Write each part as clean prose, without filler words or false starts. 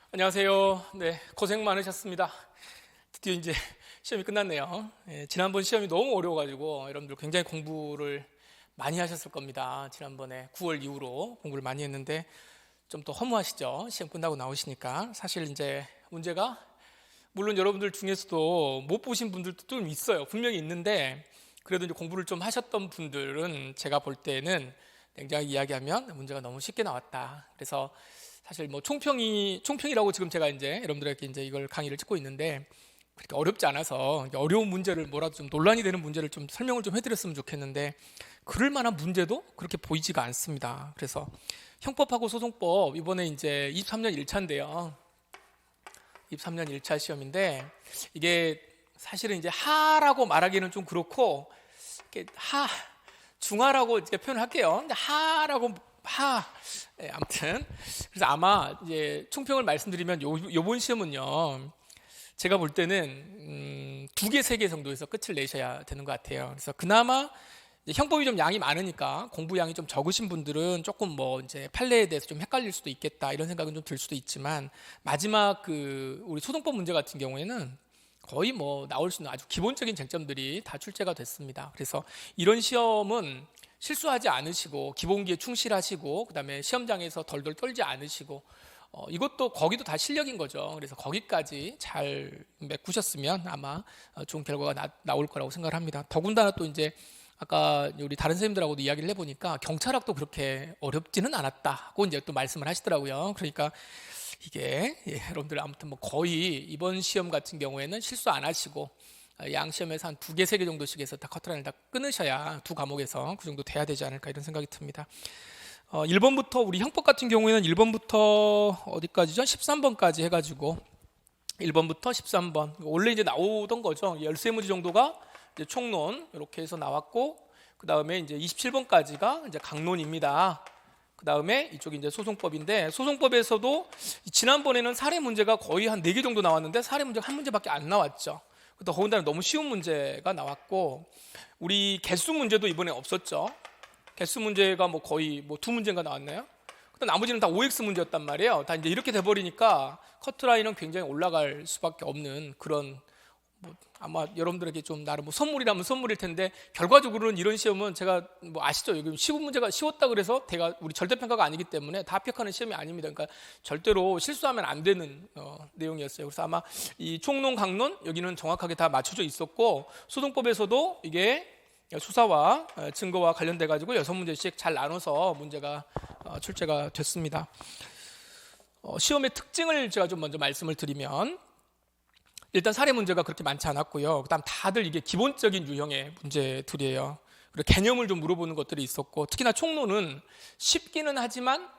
안녕하세요. 네, 고생 많으셨습니다. 드디어 이제 시험이 끝났네요. 지난번 시험이 너무 어려워가지고 여러분들 굉장히 공부를 많이 하셨을 겁니다. 지난번에 9월 이후로 공부를 많이 했는데 좀 더 허무하시죠? 시험 끝나고 나오시니까. 사실 이제 문제가 물론 여러분들 중에서도 못 보신 분들도 좀 있어요. 분명히 있는데 그래도 이제 공부를 좀 하셨던 분들은 제가 볼 때는 냉정하게 이야기하면 문제가 너무 쉽게 나왔다. 그래서 사실 뭐 총평이라고 지금 제가 이제 여러분들에게 이제 이걸 강의를 찍고 있는데 그렇게 어렵지 않아서 어려운 문제를 뭐라도 좀 논란이 되는 문제를 좀 설명을 좀 해드렸으면 좋겠는데 그럴 만한 문제도 그렇게 보이지가 않습니다. 그래서 형법하고 소송법 이번에 이제 23년 1차인데요. 23년 1차 시험인데 이게 사실은 이제 하라고 말하기는 좀 그렇고 중하라고 이렇게 표현을 할게요. 근데 하라고 네, 아무튼 그래서 아마 이제 총평을 말씀드리면 요번 시험은요. 제가 볼 때는 2개, 3개 정도에서 끝을 내셔야 되는 것 같아요. 그래서 그나마 형법이 좀 양이 많으니까 공부 양이 좀 적으신 분들은 조금 뭐 이제 판례에 대해서 좀 헷갈릴 수도 있겠다 이런 생각은 좀 들 수도 있지만 마지막 우리 소송법 문제 같은 경우에는 거의 뭐 나올 수 있는 아주 기본적인 쟁점들이 다 출제가 됐습니다. 그래서 이런 시험은 실수하지 않으시고 기본기에 충실하시고 그다음에 시험장에서 덜덜 떨지 않으시고 이것도 거기도 다 실력인 거죠. 그래서 거기까지 잘 메꾸셨으면 아마 좋은 결과가 나올 거라고 생각을 합니다. 더군다나 또 이제 아까 우리 다른 선생님들하고도 이야기를 해보니까 경찰학도 그렇게 어렵지는 않았다고 이제 또 말씀을 하시더라고요. 그러니까 이게 여러분들 아무튼 뭐 거의 이번 시험 같은 경우에는 실수 안 하시고 양 시험에서 한 2개, 3개 정도씩 해서 다 커트라인을 다 끊으셔야 2과목에서 그 정도 돼야 되지 않을까 이런 생각이 듭니다. 1번부터 우리 형법 같은 경우에는 1번부터 어디까지죠? 13번까지 해가지고 1번부터 13번 원래 이제 나오던 거죠. 13문제 정도가 이제 총론 이렇게 해서 나왔고 그 다음에 이제 27번까지가 이제 강론입니다. 그 다음에 이쪽이 이제 소송법인데 소송법에서도 지난번에는 사례 문제가 거의 한 4개 정도 나왔는데 사례 문제가 한 문제밖에 안 나왔죠. 더군다나 너무 쉬운 문제가 나왔고 우리 개수 문제도 이번에 없었죠. 개수 문제가 뭐 거의 뭐 2문제인가 나왔나요? 근데 나머지는 다 OX 문제였단 말이에요. 다 이제 이렇게 돼버리니까 커트라인은 굉장히 올라갈 수밖에 없는 그런 뭐 아마 여러분들에게 좀 나름 뭐 선물이라면 선물일 텐데 결과적으로는 이런 시험은 제가 뭐 아시죠? 여기 쉬운 문제가 쉬웠다 그래서 우리 절대평가가 아니기 때문에 다 합격하는 시험이 아닙니다. 그러니까 절대로 실수하면 안 되는 내용이었어요. 그래서 아마 이 총론, 강론 여기는 정확하게 다 맞춰져 있었고 소송법에서도 이게 수사와 증거와 관련돼 가지고 6문제씩 잘 나눠서 문제가 출제가 됐습니다. 시험의 특징을 제가 좀 먼저 말씀을 드리면 일단 사례 문제가 그렇게 많지 않았고요. 그다음 다들 이게 기본적인 유형의 문제들이에요. 그리고 개념을 좀 물어보는 것들이 있었고 특히나 총론은 쉽기는 하지만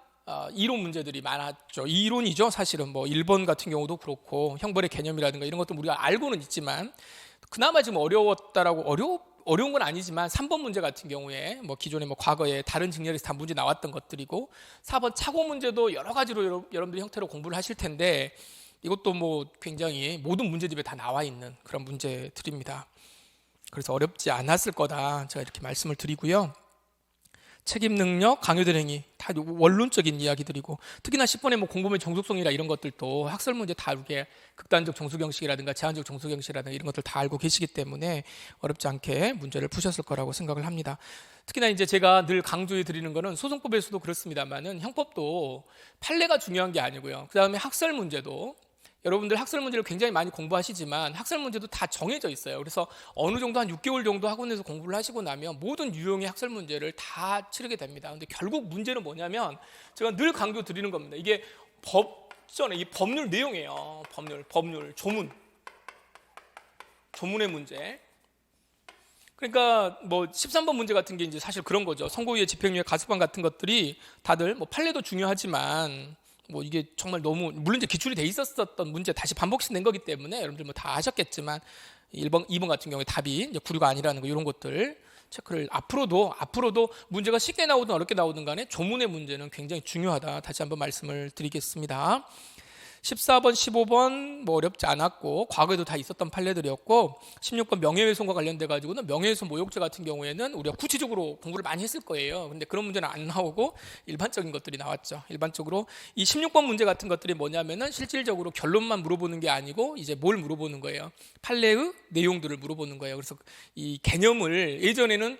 이론 문제들이 많았죠. 이론이죠. 사실은 뭐 1번 같은 경우도 그렇고 형벌의 개념이라든가 이런 것도 우리가 알고는 있지만 그나마 지금 어려운 건 아니지만 3번 문제 같은 경우에 뭐 기존에 뭐 과거에 다른 직렬에서 다 문제 나왔던 것들이고 4번 착오 문제도 여러 가지로 여러분들 형태로 공부를 하실 텐데 이것도 뭐 굉장히 모든 문제집에 다 나와 있는 그런 문제들입니다. 그래서 어렵지 않았을 거다 제가 이렇게 말씀을 드리고요. 책임 능력, 강요될 행위 다 원론적인 이야기들이고 특히나 10번에 뭐 공범의 정속성이라 이런 것들도 학설 문제 다 이렇게 극단적 정수 형식이라든가 제한적 정수 형식이라든가 이런 것들 다 알고 계시기 때문에 어렵지 않게 문제를 푸셨을 거라고 생각을 합니다. 특히나 이제 제가 늘 강조해 드리는 거는 소송법에서도 그렇습니다만은 형법도 판례가 중요한 게 아니고요. 그 다음에 학설 문제도 여러분들 학설 문제를 굉장히 많이 공부하시지만 학설 문제도 다 정해져 있어요. 그래서 어느 정도 한 6개월 정도 학원에서 공부를 하시고 나면 모든 유형의 학설 문제를 다 치르게 됩니다. 근데 결국 문제는 뭐냐면 제가 늘 강조 드리는 겁니다. 이게 이 법률 내용이에요. 법률, 조문의 문제. 그러니까 뭐 13번 문제 같은 게 이제 사실 그런 거죠. 선고유예, 집행유예, 가석방 같은 것들이 다들 뭐 판례도 중요하지만 뭐 이게 정말 너무 물론 이제 기출이 돼 있었던 문제 다시 반복시 된 거기 때문에 여러분들 뭐 다 아셨겠지만 1번, 2번 같은 경우에 답이 이제 구류가 아니라는 거 이런 것들 체크를 앞으로도 문제가 쉽게 나오든 어렵게 나오든 간에 조문의 문제는 굉장히 중요하다. 다시 한번 말씀을 드리겠습니다. 14번, 15번 뭐 어렵지 않았고 과거에도 다 있었던 판례들이었고 16번 명예훼손과 관련돼 가지고는 명예훼손 모욕죄 같은 경우에는 우리가 구체적으로 공부를 많이 했을 거예요. 근데 그런 문제는 안 나오고 일반적인 것들이 나왔죠. 일반적으로 이 16번 문제 같은 것들이 뭐냐면은 실질적으로 결론만 물어보는 게 아니고 이제 뭘 물어보는 거예요. 판례의 내용들을 물어보는 거예요. 그래서 이 개념을 예전에는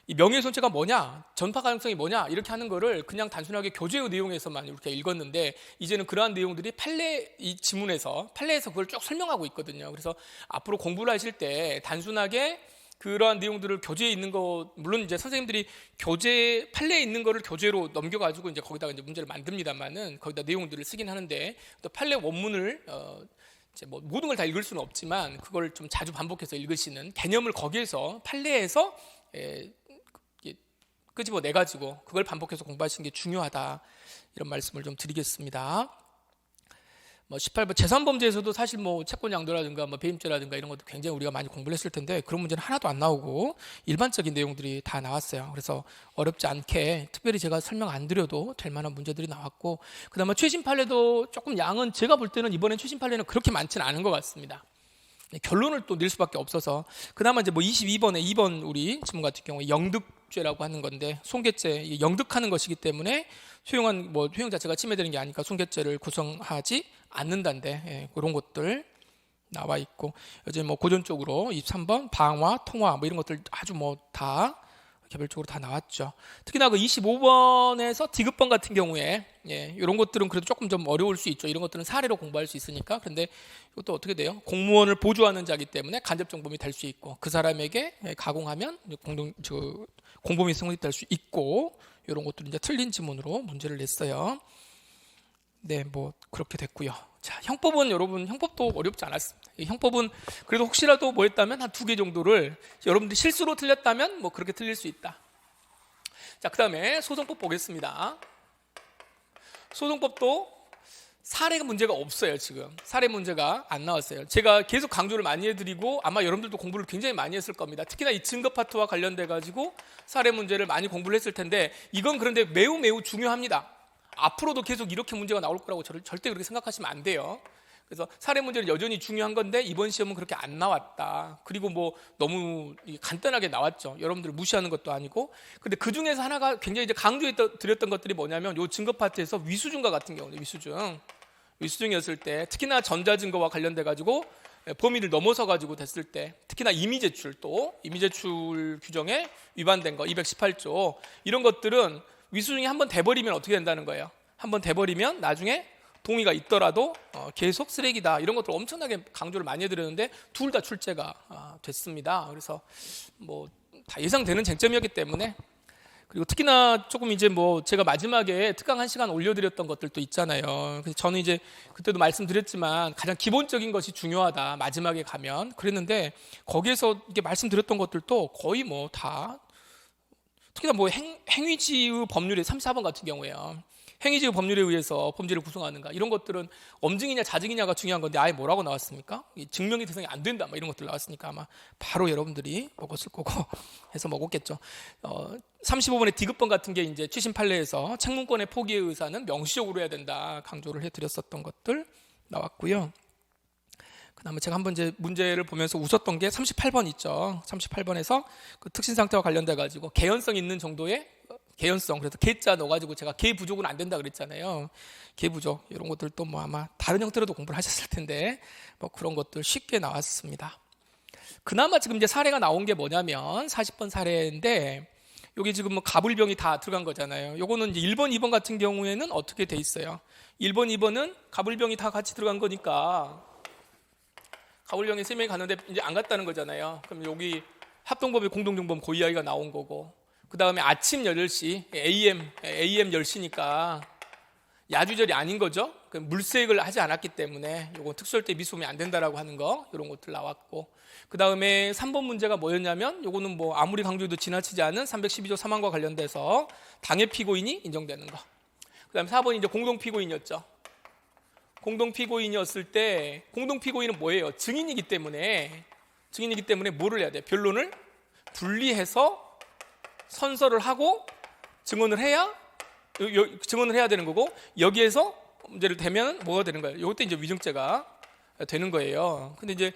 이 명예훼손죄가 뭐냐, 전파 가능성이 뭐냐 이렇게 하는 거를 그냥 단순하게 교재의 내용에서만 이렇게 읽었는데 이제는 그러한 내용들이 판례 이 지문에서 판례에서 그걸 쭉 설명하고 있거든요. 그래서 앞으로 공부를 하실 때 단순하게 그러한 내용들을 교재에 있는 거 물론 이제 선생님들이 교재 판례에 있는 거를 교재로 넘겨가지고 이제 거기다가 이제 문제를 만듭니다만은 거기다 내용들을 쓰긴 하는데 또 판례 원문을 이제 뭐 모든 걸 다 읽을 수는 없지만 그걸 좀 자주 반복해서 읽으시는 개념을 거기에서 판례에서 끄집어 내 가지고 그걸 반복해서 공부하시는 게 중요하다 이런 말씀을 좀 드리겠습니다. 뭐 18번 재산범죄에서도 사실 뭐 채권 양도라든가 뭐 배임죄라든가 이런 것도 굉장히 우리가 많이 공부를 했을 텐데 그런 문제는 하나도 안 나오고 일반적인 내용들이 다 나왔어요. 그래서 어렵지 않게 특별히 제가 설명 안 드려도 될 만한 문제들이 나왔고 그다음에 최신 판례도 조금 양은 제가 볼 때는 이번엔 최신 판례는 그렇게 많지는 않은 것 같습니다. 결론을 또 낼 수밖에 없어서 그나마 이제 뭐 22번에 2번 우리 지문 같은 경우에 영득죄라고 하는 건데 손괴죄 영득하는 것이기 때문에 효용한 뭐 효용 자체가 침해되는 게 아니니까 손괴죄를 구성하지 않는다는데 그런 것들 나와 있고 이제 뭐 고전적으로 23번 방화 통화 뭐 이런 것들 아주 뭐 다 개별적으로 다 나왔죠. 특히나 그 25번에서 디귿번 같은 경우에 이런 것들은 그래도 조금 좀 어려울 수 있죠. 이런 것들은 사례로 공부할 수 있으니까. 그런데 이것도 어떻게 돼요? 공무원을 보조하는 자이기 때문에 간접정범이 될 수 있고 그 사람에게 가공하면 공범이 성립될 수 있고 이런 것들은 이제 틀린 지문으로 문제를 냈어요. 네, 뭐 그렇게 됐고요. 자, 형법은 여러분 형법도 어렵지 않았습니다. 이 형법은 그래도 혹시라도 뭐 했다면 한 2개 정도를 여러분들이 실수로 틀렸다면 뭐 그렇게 틀릴 수 있다. 자, 그다음에 소송법 보겠습니다. 소송법도 사례가 문제가 없어요. 지금 사례 문제가 안 나왔어요. 제가 계속 강조를 많이 해드리고 아마 여러분들도 공부를 굉장히 많이 했을 겁니다. 특히나 이 증거 파트와 관련돼 가지고 사례 문제를 많이 공부를 했을 텐데 이건 그런데 매우 매우 중요합니다. 앞으로도 계속 이렇게 문제가 나올 거라고 절대 그렇게 생각하시면 안 돼요. 그래서 사례 문제는 여전히 중요한 건데 이번 시험은 그렇게 안 나왔다. 그리고 뭐 너무 간단하게 나왔죠. 여러분들 무시하는 것도 아니고. 근데 그 중에서 하나가 굉장히 이제 강조해 드렸던 것들이 뭐냐면 요 증거 파트에서 위수증과 같은 경우는 위수증이었을 때 특히나 전자증거와 관련돼 가지고 범위를 넘어서 가지고 됐을 때 특히나 임의제출 규정에 위반된 거 218조 이런 것들은 위수증이 한번 돼버리면 어떻게 된다는 거예요? 한번 돼버리면 나중에 동의가 있더라도 계속 쓰레기다 이런 것들 엄청나게 강조를 많이 해드렸는데 둘 다 출제가 됐습니다. 그래서 뭐 다 예상되는 쟁점이었기 때문에 그리고 특히나 조금 이제 뭐 제가 마지막에 특강 1시간 올려드렸던 것들도 있잖아요. 그래서 저는 이제 그때도 말씀드렸지만 가장 기본적인 것이 중요하다 마지막에 가면 그랬는데 거기에서 이게 말씀드렸던 것들도 거의 뭐 다 특히나 뭐 행위지의 법률의 34번 같은 경우에요. 행위지의 법률에 의해서 범죄를 구성하는가 이런 것들은 엄증이냐 자증이냐가 중요한 건데 아예 뭐라고 나왔습니까? 증명의 대상이 안 된다 뭐 이런 것들 나왔으니까 아마 바로 여러분들이 먹었을 거고 해서 먹었겠죠. 35번의 디귿번 같은 게 이제 최신 판례에서 책문권의 포기의 의사는 명시적으로 해야 된다 강조를 해드렸었던 것들 나왔고요. 그다음에 제가 한번 이제 문제를 보면서 웃었던 게 38번 있죠. 38번에서 그 특신 상태와 관련돼 가지고 개연성 있는 정도의 개연성 그래서 개자 넣어가지고 제가 개 부족은 안 된다 그랬잖아요. 개 부족 이런 것들도 뭐 아마 다른 형태로도 공부를 하셨을 텐데 뭐 그런 것들 쉽게 나왔습니다. 그나마 지금 이제 사례가 나온 게 뭐냐면 40번 사례인데 여기 지금 뭐 가불병이 다 들어간 거잖아요. 요거는 이제 1번, 2번 같은 경우에는 어떻게 돼 있어요? 1번, 2번은 가불병이 다 같이 들어간 거니까 가불병이 3명이 갔는데 이제 안 갔다는 거잖아요. 그럼 여기 합동범위 공동정범 고 이야기가 나온 거고 그 다음에 아침 8시 AM 10시니까 야주절이 아닌 거죠. 물색을 하지 않았기 때문에 요건 특수할 때 미수범이 안 된다라고 하는 거 이런 것들 나왔고 그 다음에 3번 문제가 뭐였냐면 요거는 뭐 아무리 강조해도 지나치지 않은 312조 3항과 관련돼서 당해 피고인이 인정되는 거. 그 다음에 4번이 이제 공동 피고인이었죠. 공동 피고인이었을 때 공동 피고인은 뭐예요? 증인이기 때문에 뭐를 해야 돼? 변론을 분리해서 선서를 하고 증언을 해야 되는 거고 여기에서 문제를 대면 뭐가 되는 거예요? 이것도 이제 위증죄가 되는 거예요. 근데 이제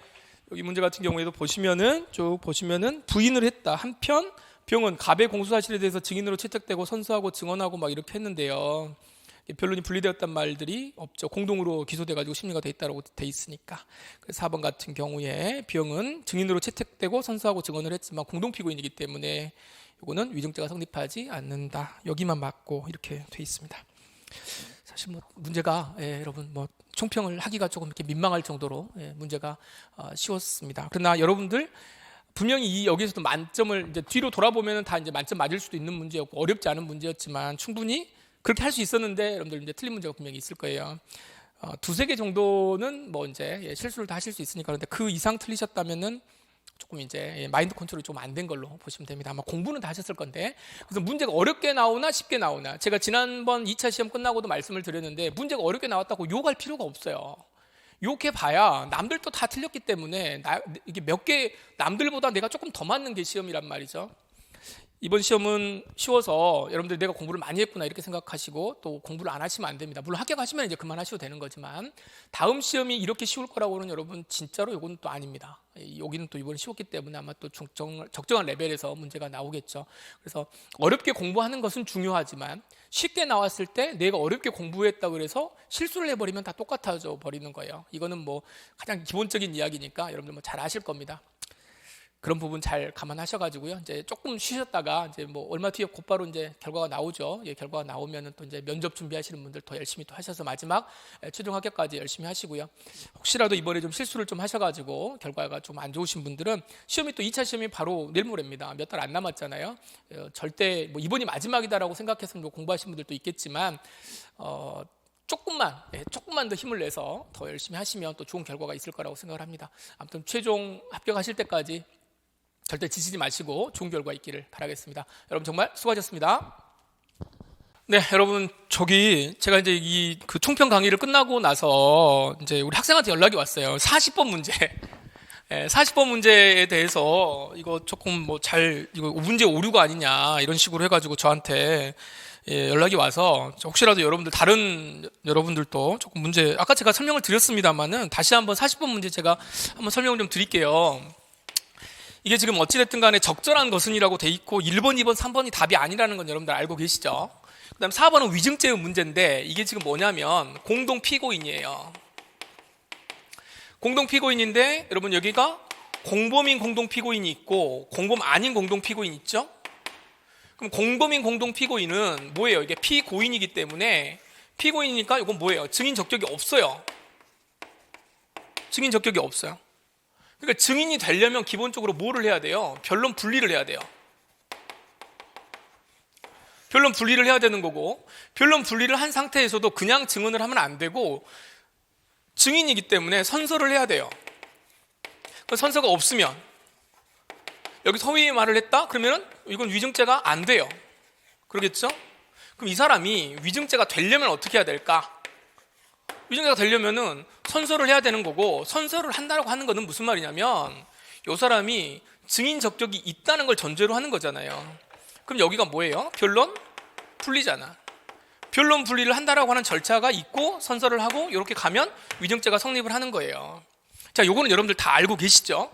여기 문제 같은 경우에도 보시면은 쭉 보시면은 부인을 했다. 한편 병은 갑의 공소사실에 대해서 증인으로 채택되고 선서하고 증언하고 막 이렇게 했는데요. 변론이 분리되었단 말들이 없죠. 공동으로 기소돼가지고 심리가 돼 있다고 돼 있으니까. 그래서 4번 같은 경우에 병은 증인으로 채택되고 선서하고 증언을 했지만 공동 피고인이기 때문에 이거는 위증죄가 성립하지 않는다. 여기만 맞고 이렇게 돼 있습니다. 사실 뭐 문제가 여러분 뭐 총평을 하기가 조금 이렇게 민망할 정도로 문제가 쉬웠습니다. 그러나 여러분들 분명히 여기서도 만점을 이제 뒤로 돌아보면 다 이제 만점 맞을 수도 있는 문제였고 어렵지 않은 문제였지만 충분히 그렇게 할 수 있었는데 여러분들 이제 틀린 문제가 분명히 있을 거예요. 두세 개 정도는 뭐 이제 실수를 다 하실 수 있으니까. 그런데 그 이상 틀리셨다면은 조금 이제 마인드 컨트롤이 좀 안 된 걸로 보시면 됩니다. 아마 공부는 다 하셨을 건데. 그래서 문제가 어렵게 나오나 쉽게 나오나. 제가 지난번 2차 시험 끝나고도 말씀을 드렸는데 문제가 어렵게 나왔다고 욕할 필요가 없어요. 욕해봐야 남들도 다 틀렸기 때문에 이게 몇 개 남들보다 내가 조금 더 맞는 게 시험이란 말이죠. 이번 시험은 쉬워서 여러분들 내가 공부를 많이 했구나 이렇게 생각하시고 또 공부를 안 하시면 안 됩니다. 물론 합격하시면 이제 그만하셔도 되는 거지만 다음 시험이 이렇게 쉬울 거라고는 여러분 진짜로 이건 또 아닙니다. 여기는 또 이번에 쉬웠기 때문에 아마 또 적정한 레벨에서 문제가 나오겠죠. 그래서 어렵게 공부하는 것은 중요하지만 쉽게 나왔을 때 내가 어렵게 공부했다고 해서 실수를 해버리면 다 똑같아져 버리는 거예요. 이거는 뭐 가장 기본적인 이야기니까 여러분들 뭐 잘 아실 겁니다. 그런 부분 잘 감안하셔가지고요. 이제 조금 쉬셨다가 이제 뭐 얼마 뒤에 곧바로 이제 결과가 나오죠. 결과가 나오면은 또 이제 면접 준비하시는 분들 더 열심히 또 하셔서 마지막 최종 합격까지 열심히 하시고요. 혹시라도 이번에 좀 실수를 좀 하셔가지고 결과가 좀 안 좋으신 분들은 시험이 또 2차 시험이 바로 내일 모레입니다. 몇 달 안 남았잖아요. 절대 뭐 이번이 마지막이다라고 생각해서 뭐 공부하신 분들도 있겠지만 조금만 더 힘을 내서 더 열심히 하시면 또 좋은 결과가 있을 거라고 생각을 합니다. 아무튼 최종 합격하실 때까지 절대 지치지 마시고 좋은 결과 있기를 바라겠습니다. 여러분 정말 수고하셨습니다. 네, 여러분 제가 이제 그 총평 강의를 끝나고 나서 이제 우리 학생한테 연락이 왔어요. 40번 문제. 40번 문제에 대해서 이거 조금 뭐 이거 문제 오류가 아니냐 이런 식으로 해가지고 저한테 연락이 와서 혹시라도 다른 여러분들도 조금 문제 아까 제가 설명을 드렸습니다만은 다시 한번 40번 문제 제가 한번 설명을 좀 드릴게요. 이게 지금 어찌됐든 간에 적절한 것은이라고 돼 있고 1번, 2번, 3번이 답이 아니라는 건 여러분들 알고 계시죠? 그 다음 4번은 위증죄의 문제인데 이게 지금 뭐냐면 공동 피고인이에요. 공동 피고인인데 여러분 여기가 공범인 공동 피고인이 있고 공범 아닌 공동 피고인 있죠? 그럼 공범인 공동 피고인은 뭐예요? 이게 피고인이기 때문에 피고인이니까 이건 뭐예요? 증인 적격이 없어요. 증인 적격이 없어요. 그러니까 증인이 되려면 기본적으로 뭐를 해야 돼요? 변론 분리를 해야 돼요. 변론 분리를 해야 되는 거고 변론 분리를 한 상태에서도 그냥 증언을 하면 안 되고 증인이기 때문에 선서를 해야 돼요. 그 선서가 없으면 여기 서위의 말을 했다? 그러면 이건 위증죄가 안 돼요. 그러겠죠? 그럼 이 사람이 위증죄가 되려면 어떻게 해야 될까? 위증죄가 되려면은 선서를 해야 되는 거고 선서를 한다고 하는 것은 무슨 말이냐면 이 사람이 증인 적격이 있다는 걸 전제로 하는 거잖아요. 그럼 여기가 뭐예요? 변론 분리잖아. 변론 분리를 한다라고 하는 절차가 있고 선서를 하고 이렇게 가면 위증죄가 성립을 하는 거예요. 자, 요거는 여러분들 다 알고 계시죠?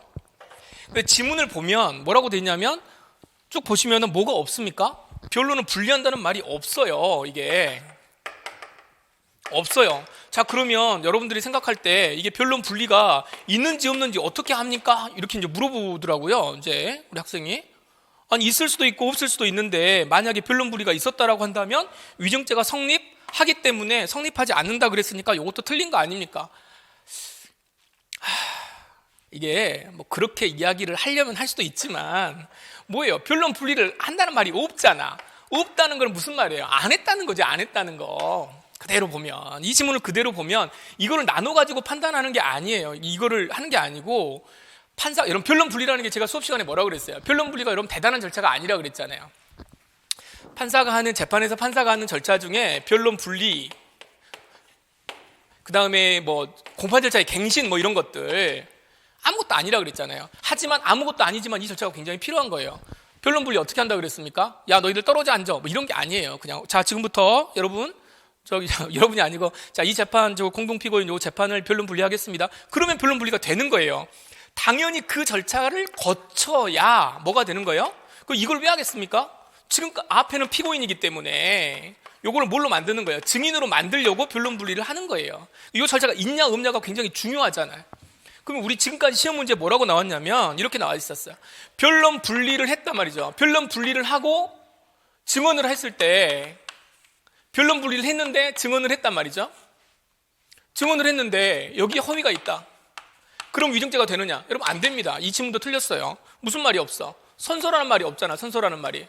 근데 지문을 보면 뭐라고 돼 있냐면 쭉 보시면은 뭐가 없습니까? 변론을 분리한다는 말이 없어요. 이게 없어요. 자, 그러면 여러분들이 생각할 때 이게 변론 분리가 있는지 없는지 어떻게 합니까? 이렇게 이제 물어보더라고요. 이제 우리 학생이 아니 있을 수도 있고 없을 수도 있는데 만약에 변론 분리가 있었다라고 한다면 위증죄가 성립하기 때문에 성립하지 않는다 그랬으니까 이것도 틀린 거 아닙니까? 이게 뭐 그렇게 이야기를 하려면 할 수도 있지만 뭐예요? 변론 분리를 한다는 말이 없잖아. 없다는 건 무슨 말이에요? 안 했다는 거지. 안 했다는 거. 그대로 보면 이 지문을 그대로 보면 이거를 나눠 가지고 판단하는 게 아니에요. 이거를 하는 게 아니고 여러분 변론 분리라는 게 제가 수업 시간에 뭐라고 그랬어요? 변론 분리가 여러분 대단한 절차가 아니라 그랬잖아요. 재판에서 판사가 하는 절차 중에 변론 분리, 그 다음에 뭐 공판 절차의 갱신 뭐 이런 것들 아무것도 아니라 그랬잖아요. 하지만 아무것도 아니지만 이 절차가 굉장히 필요한 거예요. 변론 분리 어떻게 한다고 그랬습니까? 야, 너희들 떨어져 앉아. 뭐 이런 게 아니에요. 그냥 자, 지금부터 여러분 여러분이 아니고 자, 이 재판 저 공동 피고인 요 재판을 변론 분리하겠습니다. 그러면 변론 분리가 되는 거예요. 당연히 그 절차를 거쳐야 뭐가 되는 거예요? 이걸 왜 하겠습니까? 지금 앞에는 피고인이기 때문에 요거를 뭘로 만드는 거예요? 증인으로 만들려고 변론 분리를 하는 거예요. 이 절차가 있냐 없냐가 굉장히 중요하잖아요. 그럼 우리 지금까지 시험 문제 뭐라고 나왔냐면 이렇게 나와 있었어요. 변론 분리를 했단 말이죠. 변론 분리를 하고 증언을 했을 때 변론 분리를 했는데 증언을 했단 말이죠. 증언을 했는데 여기에 허위가 있다. 그럼 위증죄가 되느냐? 여러분 안 됩니다. 이 지문도 틀렸어요. 무슨 말이 없어? 선서라는 말이 없잖아. 선서라는 말이.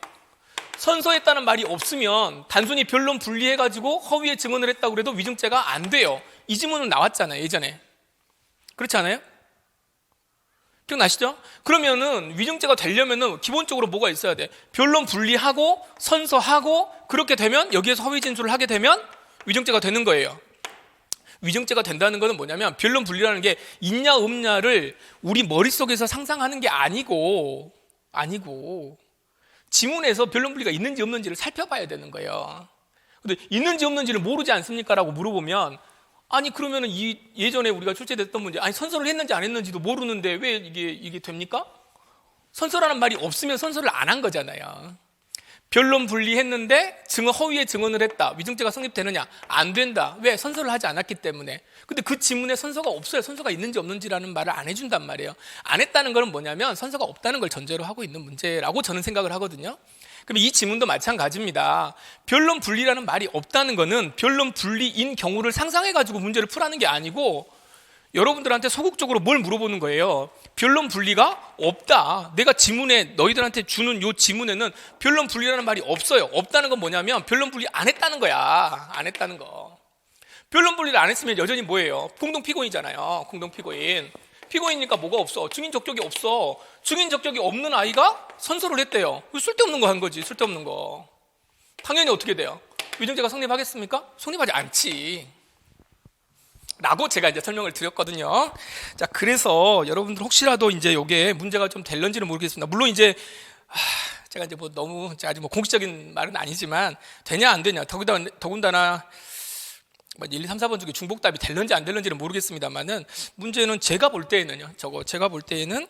선서했다는 말이 없으면 단순히 변론 분리해가지고 허위의 증언을 했다고 해도 위증죄가 안 돼요. 이 지문은 나왔잖아요. 예전에. 그렇지 않아요? 기억나시죠? 그러면은 위증죄가 되려면은 기본적으로 뭐가 있어야 돼? 변론 분리하고 선서하고 그렇게 되면 여기에서 허위 진술을 하게 되면 위증죄가 되는 거예요. 위증죄가 된다는 것은 뭐냐면 변론 분리라는 게 있냐 없냐를 우리 머릿속에서 상상하는 게 아니고 지문에서 변론 분리가 있는지 없는지를 살펴봐야 되는 거예요. 근데 있는지 없는지를 모르지 않습니까? 라고 물어보면 아니 그러면은 예전에 우리가 출제됐던 문제 아니 선서를 했는지 안 했는지도 모르는데 왜 이게 됩니까? 선서라는 말이 없으면 선서를 안 한 거잖아요. 변론 분리했는데 허위의 증언을 했다. 위증죄가 성립되느냐? 안 된다. 왜? 선서를 하지 않았기 때문에. 근데 그 지문에 선서가 없어요. 선서가 있는지 없는지라는 말을 안 해준단 말이에요. 안 했다는 건 뭐냐면 선서가 없다는 걸 전제로 하고 있는 문제라고 저는 생각을 하거든요. 그럼 이 지문도 마찬가지입니다. 변론 분리라는 말이 없다는 거는 변론 분리인 경우를 상상해가지고 문제를 풀라는 게 아니고 여러분들한테 소극적으로 뭘 물어보는 거예요. 변론 분리가 없다. 내가 지문에 너희들한테 주는 요 지문에는 변론 분리라는 말이 없어요. 없다는 건 뭐냐면 변론 분리 안 했다는 거야. 안 했다는 거. 변론 분리를 안 했으면 여전히 뭐예요? 공동 피고인이잖아요. 공동 피고인. 피고인이니까 뭐가 없어? 증인 적격이 없어. 증인 적격이 없는 아이가 선서를 했대요. 쓸데없는 거 한 거지. 쓸데없는 거. 당연히 어떻게 돼요? 위증죄가 성립하겠습니까? 성립하지 않지. 라고 제가 이제 설명을 드렸거든요. 자, 그래서 여러분들 혹시라도 이제 요게 문제가 좀 될런지는 모르겠습니다. 물론 이제, 제가 이제 뭐 너무, 제가 아직 뭐 공식적인 말은 아니지만, 되냐, 안 되냐. 더군다나, 1, 2, 3, 4번 중에 중복답이 될런지 안 될런지는 모르겠습니다만은, 문제는 제가 볼 때에는요, 제가 볼 때에는,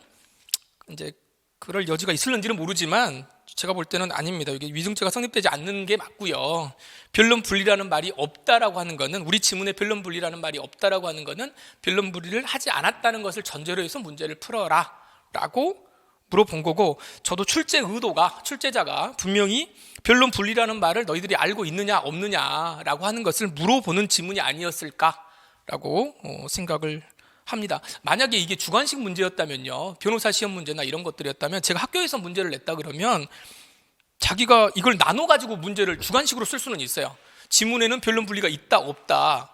이제, 그럴 여지가 있을런지는 모르지만, 제가 볼 때는 아닙니다. 이게 위증죄가 성립되지 않는 게 맞고요. 변론 분리라는 말이 없다라고 하는 거는 우리 지문에 변론 분리라는 말이 없다라고 하는 거는 변론 분리를 하지 않았다는 것을 전제로 해서 문제를 풀어라라고 물어본 거고 저도 출제자가 분명히 변론 분리라는 말을 너희들이 알고 있느냐 없느냐라고 하는 것을 물어보는 지문이 아니었을까라고 생각을 합니다. 만약에 이게 주관식 문제였다면요. 변호사 시험 문제나 이런 것들이었다면 제가 학교에서 문제를 냈다 그러면 자기가 이걸 나눠가지고 문제를 주관식으로 쓸 수는 있어요. 지문에는 변론 분리가 있다 없다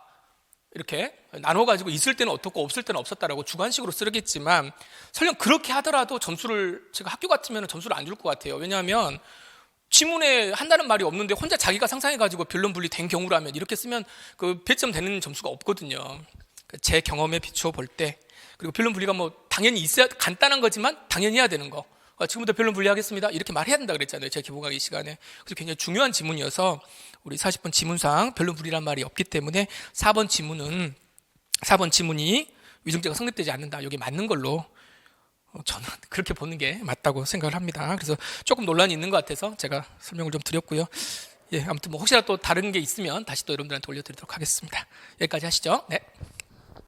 이렇게 나눠가지고 있을 때는 어떻고 없을 때는 없었다라고 주관식으로 쓰겠지만 설령 그렇게 하더라도 제가 학교 같으면 점수를 안 줄 것 같아요. 왜냐하면 지문에 한다는 말이 없는데 혼자 자기가 상상해가지고 변론 분리 된 경우라면 이렇게 쓰면 그 배점 되는 점수가 없거든요. 제 경험에 비추어 볼 때 그리고 변론 분리가 뭐 당연히 있어야 간단한 거지만 당연히 해야 되는 거 지금부터 변론 분리하겠습니다 이렇게 말해야 된다 그랬잖아요. 제 기본 강의 시간에. 그래서 굉장히 중요한 지문이어서 우리 40번 지문상 변론 분리란 말이 없기 때문에 4번 지문이 위증죄가 성립되지 않는다. 여기 맞는 걸로 저는 그렇게 보는 게 맞다고 생각을 합니다. 그래서 조금 논란이 있는 것 같아서 제가 설명을 좀 드렸고요. 예, 아무튼 뭐 혹시라도 또 다른 게 있으면 다시 또 여러분들한테 올려드리도록 하겠습니다. 여기까지 하시죠. 네.